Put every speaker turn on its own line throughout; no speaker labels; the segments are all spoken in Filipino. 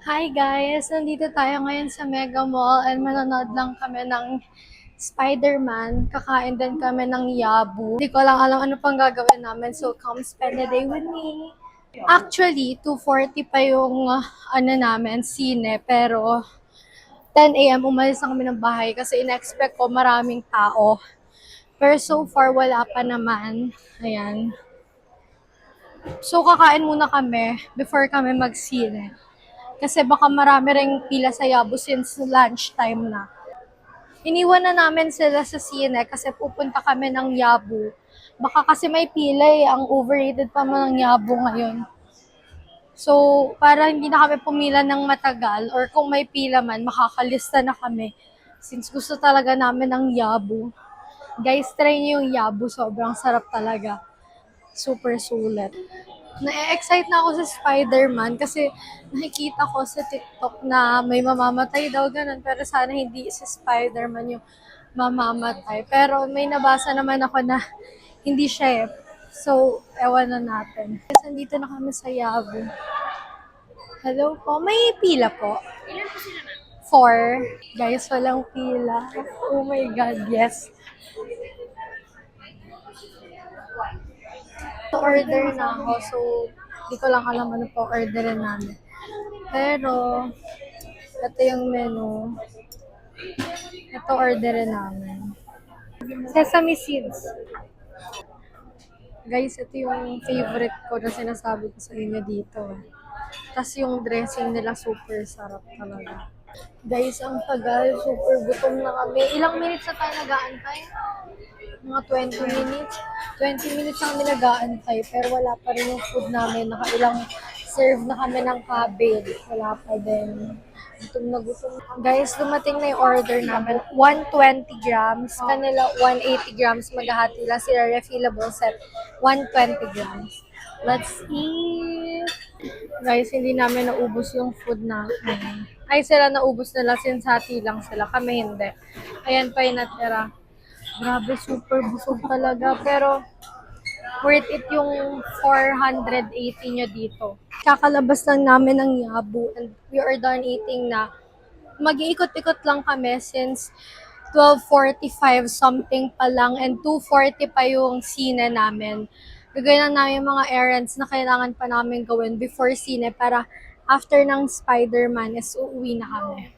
Hi guys! Nandito tayo ngayon sa Mega Mall and manonood lang kami ng Spider-Man. Kakain din kami ng Yabu. Hindi ko lang alam ano pang gagawin namin, so come spend the day with me. Actually, 2:40 pa yung namin, sine, pero 10 a.m. umalis na kami ng bahay kasi in-expect ko maraming tao. Pero so far, wala pa naman. Ayan. So, kakain muna kami before kami mag-sine. Kasi baka marami ring pila sa Yabu since lunchtime na. Iniwan na namin sila sa sine kasi pupunta kami ng Yabu. Baka kasi may pila eh, ang overrated pa man ng Yabu ngayon. So, para hindi na kami pumila ng matagal or kung may pila man, makakalista na kami. Since gusto talaga namin ng Yabu. Guys, try niyo yung Yabu. Sobrang sarap talaga. Super sulit. Na-excite na ako sa Spider-Man kasi nakikita ko sa TikTok na may mamamatay daw ganun. Pero sana hindi si Spider-Man yung mamamatay. Pero may nabasa naman ako na hindi siya eh. So, ewan na natin. Kasi nandito na kami sa Yabu. Hello po. May pila po.
Ilan po sila ma'am?
Four. Guys, walang pila. Oh my God, yes. Order na ako, so di ko lang alam ano po orderin namin. Pero, ito yung menu. Ito orderin namin. Sesame seeds. Guys, ito yung favorite ko na sinasabi ko sa inyo dito. Tapos yung dressing nila super sarap talaga. Guys, ang tagal. Super gutom na kami. Ilang minutes na tayo nag-aantay? Mga 20 minutes. 20 minutes ang nag-aantay. Pero wala pa rin yung food namin. Nakailang serve na kami ng cabbage. Wala pa din. Gutom na gutom. Guys, dumating na yung order namin. 120 grams. Kanila 180 grams. Maghahati lang sila refillable set. 120 grams. Let's eat! Guys, hindi namin naubos yung food namin. Ay, sila naubos nila since hati lang sila. Kami hindi. Ayan pa yung natira. Grabe, super busog talaga. Pero, worth it yung 480 nyo dito. Kakalabas lang namin ng Yabu and we are done eating na. Mag-iikot-ikot lang kami since 12:45 something pa lang and 2:40 pa yung sine namin. Gagawin lang namin yung mga errands na kailangan pa namin gawin before sine para after ng Spider-Man is uuwi na kami.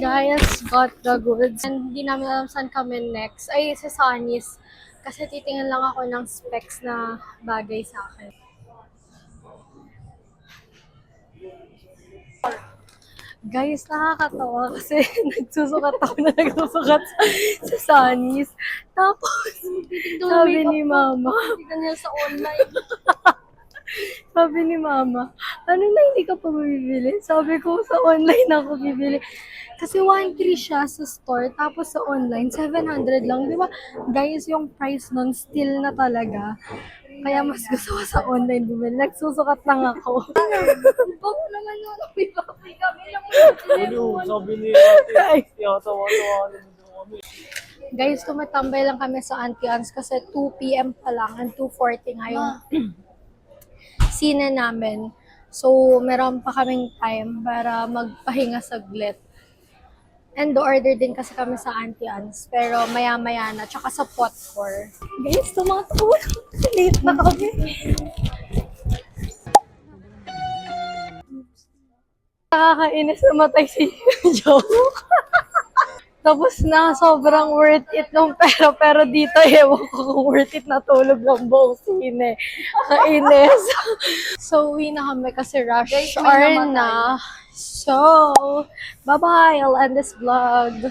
Guys, got the goods. And hindi namin alam saan kami next. Ay, sa Sunny's. Kasi titingin lang ako ng specs na bagay sa akin. Guys, nakakatawa kasi nagsusukat sa Sunny's. Tapos, sabi ni Mama,
Tignan sa online.
sabi ni Mama, ano na hindi ka pa bibili? Sabi ko, sa online ako bibili. Kasi 1.3 siya sa store, tapos sa online, 700 lang. Di ba, guys, yung price nun, still na talaga. Kaya mas gusto ko sa online bumili. Nagsusukat lang ako.
Bago naman yun. May kami lang
Ano, sabi ni ate,
Ay.
tawa-tawa naman daw kami.
Guys, tumatambay lang kami sa Auntie Anne's kasi 2 p.m. pa lang and 2:40 nga yung sine namin. So, meron pa kaming time para magpahinga saglit. And order din kasi kami sa Auntie Anne's. Pero maya-maya na. Tsaka sa Potcore. Guys, tumatawag. Late na kami. Nakakainis namatay si Joe. Tapos na sobrang worth it nung pera. Pero dito, ewan ko kung worth it na tulog ng buong sine. Kainis. So, uwi na kami kasi rush
Guys, may
hour
namatay.
na. So, bye-bye. I'll end this vlog.